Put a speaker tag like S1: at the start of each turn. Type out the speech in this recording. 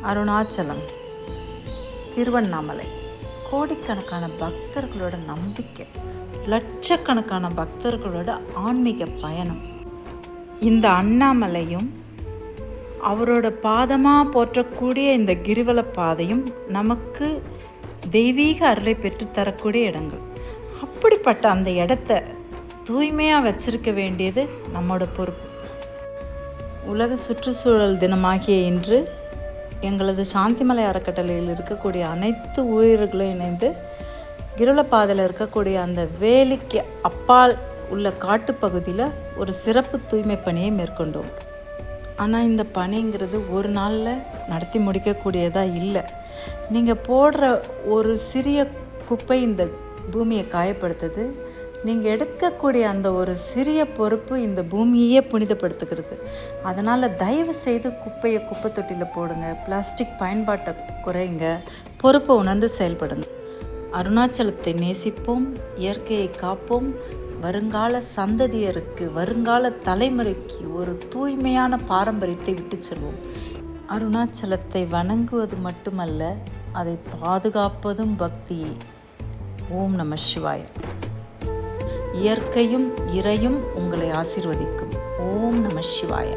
S1: அருணாச்சலம், திருவண்ணாமலை, கோடிக்கணக்கான பக்தர்களோட நம்பிக்கை, லட்சக்கணக்கான பக்தர்களோட ஆன்மீக பயணம். இந்த அண்ணாமலையும் அவரோட பாதமாக போற்றக்கூடிய இந்த கிரிவல பாதையும் நமக்கு தெய்வீக அருளை பெற்றுத்தரக்கூடிய இடங்கள். அப்படிப்பட்ட அந்த இடத்த தூய்மையாக வச்சிருக்க வேண்டியது நம்மளோட பொறுப்பு. உலக சுற்றுச்சூழல் தினமாகிய இன்று எங்களது சாந்திமலை அறக்கட்டளையில் இருக்கக்கூடிய அனைத்து ஊழியர்களும் இணைந்து கிரிவலப்பாதையில் இருக்கக்கூடிய அந்த வேலிக்கு அப்பால் உள்ள காட்டுப்பகுதியில் ஒரு சிறப்பு தூய்மை பணியை மேற்கொண்டோம். ஆனால் இந்த பணிங்கிறது ஒரு நாளில் நடத்தி முடிக்கக்கூடியதாக இல்லை. நீங்கள் போடுற ஒரு சிறிய குப்பை இந்த பூமியை காயப்படுத்துது. நீங்கள் எடுக்கக்கூடிய அந்த ஒரு சிறிய பொறுப்பு இந்த பூமியையே புனிதப்படுத்துகிறது. அதனால் தயவு செய்து குப்பையை குப்பை தொட்டியில் போடுங்க, பிளாஸ்டிக் பயன்பாட்டை குறைங்க, பொறுப்பை உணர்ந்து செயல்படுங்க. அருணாச்சலத்தை நேசிப்போம், இயற்கையை காப்போம், வருங்கால சந்ததியருக்கு, வருங்கால தலைமுறைக்கு ஒரு தூய்மையான பாரம்பரியத்தை விட்டு செல்வோம். அருணாச்சலத்தை வணங்குவது மட்டுமல்ல, அதை பாதுகாப்பதும் பக்தியே. ஓம் நம சிவாய. இயற்கையும் இறையும் உங்களை ஆசீர்வதிக்கும். ஓம் நம சிவாய.